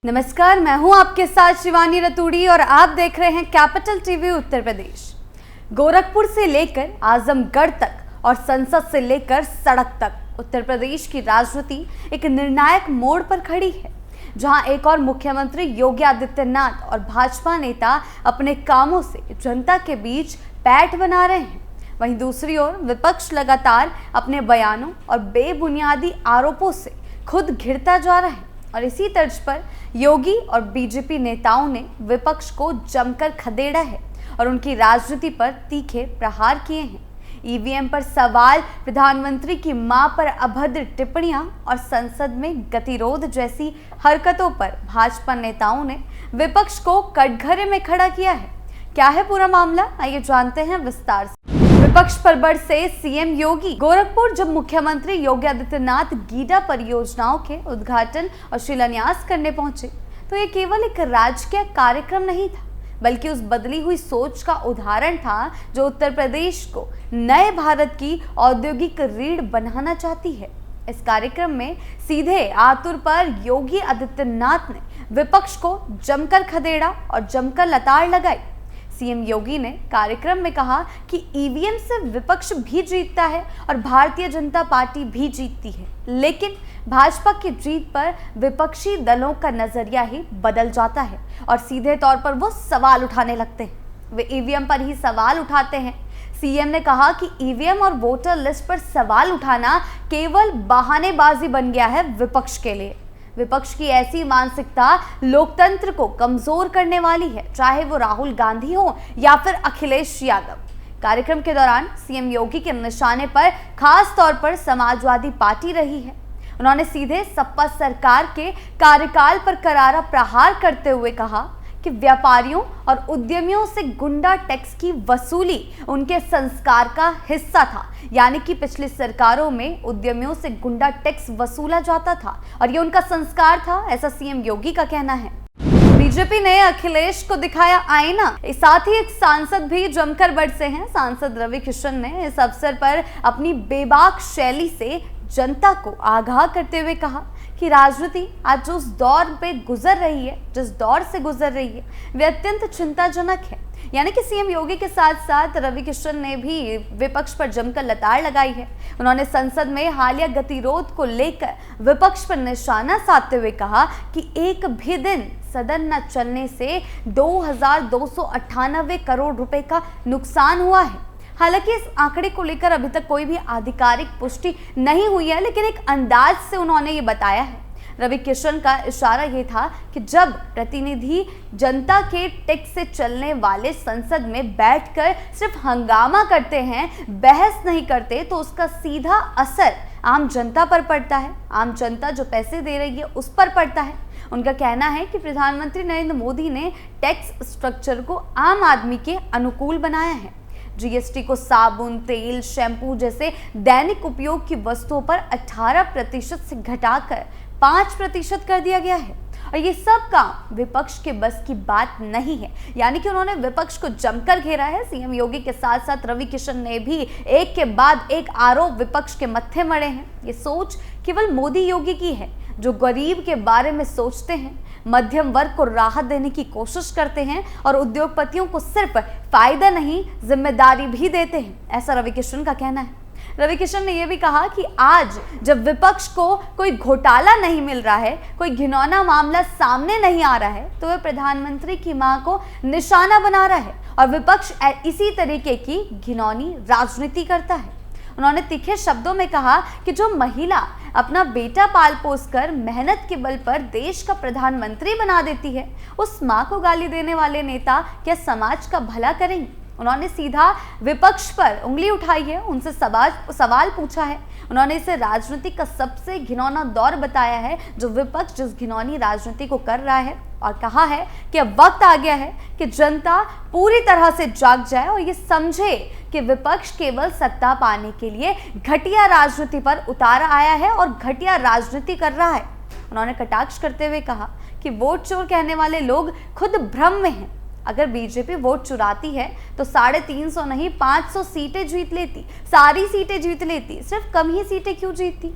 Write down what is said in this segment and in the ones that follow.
नमस्कार, मैं हूं आपके साथ शिवानी रतूड़ी और आप देख रहे हैं कैपिटल टीवी उत्तर प्रदेश। गोरखपुर से लेकर आजमगढ़ तक और संसद से लेकर सड़क तक उत्तर प्रदेश की राजनीति एक निर्णायक मोड़ पर खड़ी है, जहां एक और मुख्यमंत्री योगी आदित्यनाथ और भाजपा नेता अपने कामों से जनता के बीच पैठ बना रहे हैं। वहीं दूसरी ओर विपक्ष लगातार अपने बयानों और बेबुनियादी आरोपों से खुद घिरता जा रहा है और इसी तर्ज पर योगी और बीजेपी नेताओं ने विपक्ष को जमकर खदेड़ा है और उनकी राजनीति पर तीखे प्रहार किए हैं। ईवीएम पर सवाल, प्रधानमंत्री की मां पर अभद्र टिप्पणियां और संसद में गतिरोध जैसी हरकतों पर भाजपा नेताओं ने विपक्ष को कटघरे में खड़ा किया है। क्या है पूरा मामला, आइए जानते हैं विस्तार से। विपक्ष पर बरसे सीएम योगी। गोरखपुर जब मुख्यमंत्री योगी आदित्यनाथ गीडा परियोजनाओं के उद्घाटन और शिलान्यास करने पहुंचे तो ये केवल एक राजकीय कार्यक्रम नहीं था, बल्कि उस बदली हुई सोच का उदाहरण था जो उत्तर प्रदेश को नए भारत की औद्योगिक रीढ़ बनाना चाहती है। इस कार्यक्रम में सीधे आतुर पर योगी आदित्यनाथ ने विपक्ष को जमकर खदेड़ा और जमकर लताड़ लगाई। सीएम योगी ने कार्यक्रम में कहा कि ईवीएम से विपक्ष भी जीतता है और भारतीय जनता पार्टी भी जीतती है, लेकिन भाजपा की जीत पर विपक्षी दलों का नजरिया ही बदल जाता है और सीधे तौर पर वो सवाल उठाने लगते हैं। वे ईवीएम पर ही सवाल उठाते हैं। सीएम ने कहा कि ईवीएम और वोटर लिस्ट पर सवाल उठाना केवल बहानेबाजी बन गया है विपक्ष के लिए। विपक्ष की ऐसी मानसिकता लोकतंत्र को कमजोर करने वाली है, चाहे वो राहुल गांधी हो या फिर अखिलेश यादव। कार्यक्रम के दौरान सीएम योगी के निशाने पर खास तौर पर समाजवादी पार्टी रही है। उन्होंने सीधे सपा सरकार के कार्यकाल पर करारा प्रहार करते हुए कहा कि व्यापारियों और उद्यमियों से गुंडा टैक्स की वसूली उनके संस्कार का हिस्सा था, यानी कि पिछली सरकारों में उद्यमियों से गुंडा टैक्स वसूला जाता था और ये उनका संस्कार था, ऐसा सीएम योगी का कहना है। बीजेपी ने अखिलेश को दिखाया आईना। साथ ही एक सांसद भी जमकर बरसे हैं। सांसद रवि किशन ने इस अवसर पर अपनी बेबाक शैली से जनता को आगाह करते हुए कहा कि राजनीति आज उस दौर पे गुजर रही है, जिस दौर से गुजर रही है, वे अत्यंत चिंताजनक है। यानी कि सीएम योगी के साथ साथ रवि किशन ने भी विपक्ष पर जमकर लताड़ लगाई है। उन्होंने संसद में हालिया गतिरोध को लेकर विपक्ष पर निशाना साधते हुए कहा कि एक भी दिन सदन न चलने से 2298 करोड़ रुपए का नुकसान हुआ है। हालांकि इस आंकड़े को लेकर अभी तक कोई भी आधिकारिक पुष्टि नहीं हुई है, लेकिन एक अंदाज से उन्होंने ये बताया है। रवि किशन का इशारा ये था कि जब प्रतिनिधि जनता के टैक्स से चलने वाले संसद में बैठकर सिर्फ हंगामा करते हैं, बहस नहीं करते, तो उसका सीधा असर आम जनता पर पड़ता है। आम जनता जो पैसे दे रही है उस पर पड़ता है। उनका कहना है कि प्रधानमंत्री नरेंद्र मोदी ने टैक्स स्ट्रक्चर को आम आदमी के अनुकूल बनाया है। जीएसटी को साबुन, तेल, शैम्पू जैसे दैनिक उपयोग की वस्तुओं पर 18% से घटाकर 5% कर दिया गया है और ये सब काम विपक्ष के बस की बात नहीं है। यानी कि उन्होंने विपक्ष को जमकर घेरा है। सीएम योगी के साथ साथ रवि किशन ने भी एक के बाद एक आरोप विपक्ष के मत्थे मढ़े हैं। ये सोच केवल मोदी योगी की है, जो गरीब के बारे में सोचते हैं, मध्यम वर्ग को राहत देने की कोशिश करते हैं और उद्योगपतियों को सिर्फ फायदा नहीं जिम्मेदारी भी देते हैं, ऐसा रवि किशन का कहना है। रवि किशन ने यह भी कहा कि आज जब विपक्ष को कोई घोटाला नहीं मिल रहा है, कोई घिनौना मामला सामने नहीं आ रहा है, तो वह प्रधानमंत्री की मां को निशाना बना रहा है और विपक्ष इसी तरीके की घिनौनी राजनीति करता है। उन्होंने तीखे शब्दों में कहा कि जो महिला अपना बेटा पाल पोस कर मेहनत के बल पर देश का प्रधानमंत्री बना देती है, उस मां को गाली देने वाले नेता क्या समाज का भला करेंगे? उन्होंने सीधा विपक्ष पर उंगली उठाई है, उनसे सवाल पूछा है। उन्होंने इसे राजनीति का सबसे घिनौना दौर बताया है जो विपक्ष जिस घिनौनी राजनीति को कर रहा है, और कहा है कि अब वक्त आ गया है कि जनता पूरी तरह से जाग जाए और ये समझे कि विपक्ष केवल सत्ता पाने के लिए घटिया राजनीति पर उतार आया है और घटिया राजनीति कर रहा है। उन्होंने कटाक्ष करते हुए कहा कि वोट चोर कहने वाले लोग खुद भ्रम में हैं। अगर बीजेपी वोट चुराती है तो 350 नहीं 500 सीटें जीत लेती, सारी सीटें जीत लेती, सिर्फ कम ही सीटें क्यों जीतती?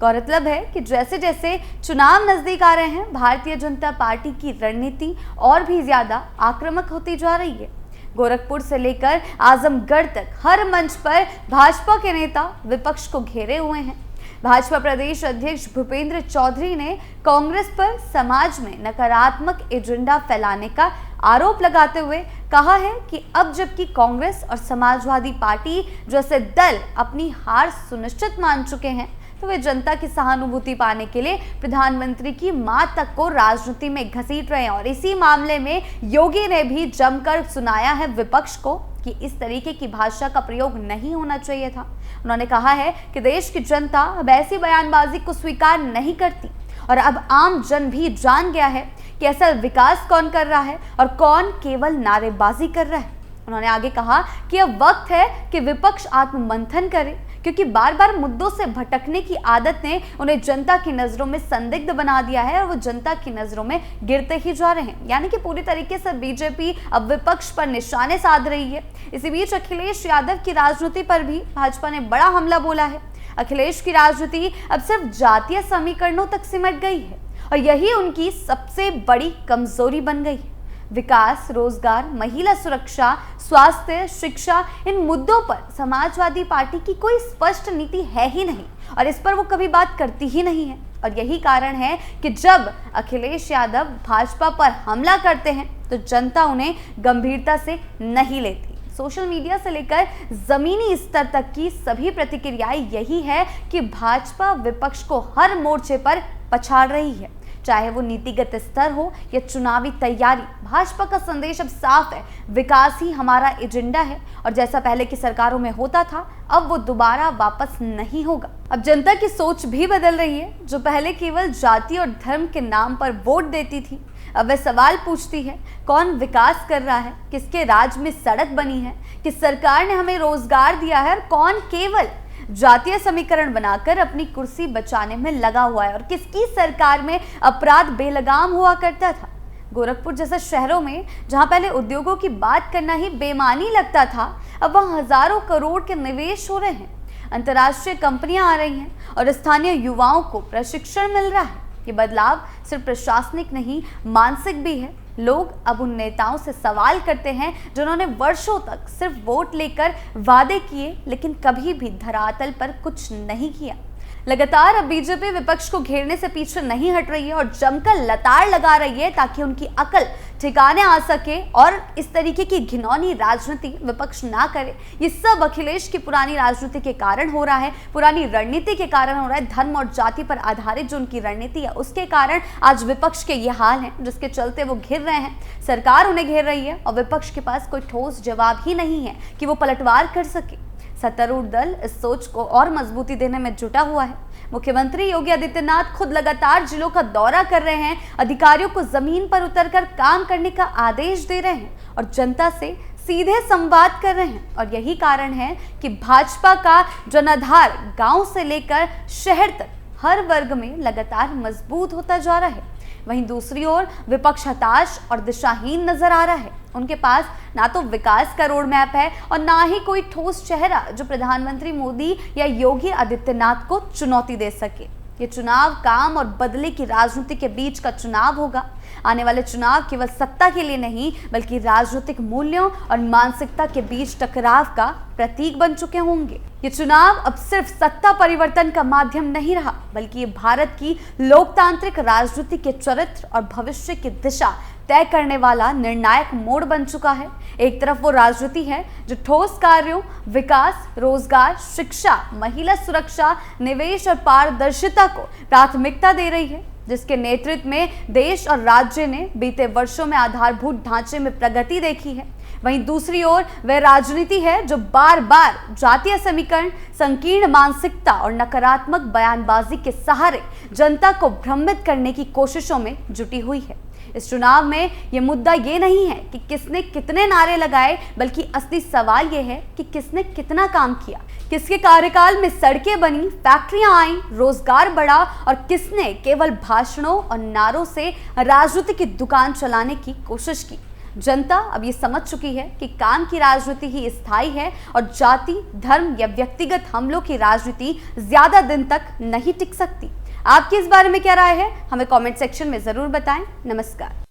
गौरतलब है कि जैसे जैसे चुनाव नजदीक आ रहे हैं, भारतीय जनता पार्टी की रणनीति और भी ज्यादा आक्रामक होती जा रही है। गोरखपुर से लेकर आजमगढ़ तक हर मंच पर भाजपा के नेता विपक्ष को घेरे हुए हैं। भाजपा प्रदेश अध्यक्ष भूपेंद्र चौधरी ने कांग्रेस पर समाज में नकारात्मक एजेंडा फैलाने का आरोप लगाते हुए कहा है कि अब जबकि कांग्रेस और समाजवादी पार्टी जैसे दल अपनी हार सुनिश्चित मान चुके हैं, तो वे जनता की सहानुभूति पाने के लिए प्रधानमंत्री की मां तक को राजनीति में घसीट रहे हैं। और इसी मामले में योगी ने भी जमकर सुनाया है विपक्ष को कि इस तरीके की भाषा का प्रयोग नहीं होना चाहिए था। उन्होंने कहा है कि देश की जनता अब ऐसी बयानबाजी को स्वीकार नहीं करती और अब आम जन भी जान गया है कि असल विकास कौन कर रहा है और कौन केवल नारेबाजी कर रहा है। उन्होंने आगे कहा कि अब वक्त है कि विपक्ष आत्ममंथन करे, क्योंकि बार बार मुद्दों से भटकने की आदत ने उन्हें जनता की नजरों में संदिग्ध बना दिया है और वो जनता की नजरों में गिरते ही जा रहे हैं। यानी कि पूरी तरीके से बीजेपी अब विपक्ष पर निशाने साध रही है। इसी बीच अखिलेश यादव की राजनीति पर भी भाजपा ने बड़ा हमला बोला है। अखिलेश की राजनीति अब सिर्फ जातीय समीकरणों तक सिमट गई है और यही उनकी सबसे बड़ी कमजोरी बन गई है। विकास, रोजगार, महिला सुरक्षा, स्वास्थ्य, शिक्षा, इन मुद्दों पर समाजवादी पार्टी की कोई स्पष्ट नीति है ही नहीं और इस पर वो कभी बात करती ही नहीं है। और यही कारण है कि जब अखिलेश यादव भाजपा पर हमला करते हैं तो जनता उन्हें गंभीरता से नहीं लेती। सोशल मीडिया से लेकर जमीनी स्तर तक की सभी प्रतिक्रियाएं यही है कि भाजपा विपक्ष को हर मोर्चे पर पछाड़ रही है, चाहे वो नीतिगत स्तर हो या चुनावी तैयारी। भाजपा का संदेश अब साफ है, विकास ही हमारा एजेंडा है और जैसा पहले की सरकारों में होता था अब वो दोबारा वापस नहीं होगा। अब जनता की सोच भी बदल रही है। जो पहले केवल जाति और धर्म के नाम पर वोट देती थी, अब वह सवाल पूछती है, कौन विकास कर रहा है, किसके राज में सड़क बनी है, किस सरकार ने हमें रोजगार दिया है और कौन केवल जातीय समीकरण बनाकर अपनी कुर्सी बचाने में लगा हुआ है और किसकी सरकार में अपराध बेलगाम हुआ करता था। गोरखपुर जैसे शहरों में जहां पहले उद्योगों की बात करना ही बेमानी लगता था, अब वहां हजारों करोड़ के निवेश हो रहे हैं, अंतर्राष्ट्रीय कंपनियां आ रही हैं और स्थानीय युवाओं को प्रशिक्षण मिल रहा है। ये बदलाव सिर्फ प्रशासनिक नहीं, मानसिक भी है। लोग अब उन नेताओं से सवाल करते हैं जिन्होंने वर्षों तक सिर्फ वोट लेकर वादे किए लेकिन कभी भी धरातल पर कुछ नहीं किया। लगातार अब बीजेपी विपक्ष को घेरने से पीछे नहीं हट रही है और जमकर लताड़ लगा रही है ताकि उनकी अकल ठिकाने आ सके और इस तरीके की घिनौनी राजनीति विपक्ष ना करे। ये सब अखिलेश की पुरानी राजनीति के कारण हो रहा है, पुरानी रणनीति के कारण हो रहा है। धर्म और जाति पर आधारित जो उनकी रणनीति है उसके कारण आज विपक्ष के ये हाल है, जिसके चलते वो घिर रहे हैं। सरकार उन्हें घेर रही है और विपक्ष के पास कोई ठोस जवाब ही नहीं है कि वो पलटवार कर सके। सत्तारूढ़ दल इस सोच को और मजबूती देने में जुटा हुआ है। मुख्यमंत्री योगी आदित्यनाथ खुद लगातार जिलों का दौरा कर रहे हैं, अधिकारियों को जमीन पर उतरकर काम करने का आदेश दे रहे हैं और जनता से सीधे संवाद कर रहे हैं। और यही कारण है कि भाजपा का जनाधार गांव से लेकर शहर तक हर वर्ग में लगातार मजबूत होता जा रहा है। वहीं दूसरी ओर विपक्ष हताश और दिशाहीन नजर आ रहा है। उनके पास ना तो विकास का रोड मैप है और ना ही कोई ठोस चेहरा जो प्रधानमंत्री मोदी या योगी आदित्यनाथ को चुनौती दे सके। ये चुनाव काम और बदले की राजनीति के बीच का चुनाव होगा। आने वाले चुनाव केवल सत्ता के लिए नहीं बल्कि राजनीतिक मूल्यों और मानसिकता के बीच टकराव का प्रतीक बन चुके होंगे। ये चुनाव अब सिर्फ सत्ता परिवर्तन का माध्यम नहीं रहा बल्कि ये भारत की लोकतांत्रिक राजनीति के चरित्र और भविष्य की दिशा तय करने वाला निर्णायक मोड़ बन चुका है। एक तरफ वो राजनीति है जो ठोस कार्यों, विकास, रोजगार, शिक्षा, महिला सुरक्षा, निवेश और पारदर्शिता को प्राथमिकता दे रही है, जिसके नेतृत्व में देश और राज्य ने बीते वर्षों में आधारभूत ढांचे में प्रगति देखी है। वहीं दूसरी ओर वह राजनीति है जो बार बार जातीय समीकरण, संकीर्ण मानसिकता और नकारात्मक बयानबाजी के सहारे जनता को भ्रमित करने की कोशिशों में जुटी हुई है। इस चुनाव में ये मुद्दा ये नहीं है कि किसने कितने नारे लगाए बल्कि असली सवाल ये है कि किसने कितना काम किया, किसके कार्यकाल में सड़कें बनी, फैक्ट्रियां आई, रोजगार बढ़ा और किसने केवल भाषणों और नारों से राजनीति की दुकान चलाने की कोशिश की। जनता अब ये समझ चुकी है कि काम की राजनीति ही स्थायी है और जाति, धर्म या व्यक्तिगत हमलों की राजनीति ज्यादा दिन तक नहीं टिक सकती। आपकी इस बारे में क्या राय है, हमें कमेंट सेक्शन में जरूर बताएं। नमस्कार।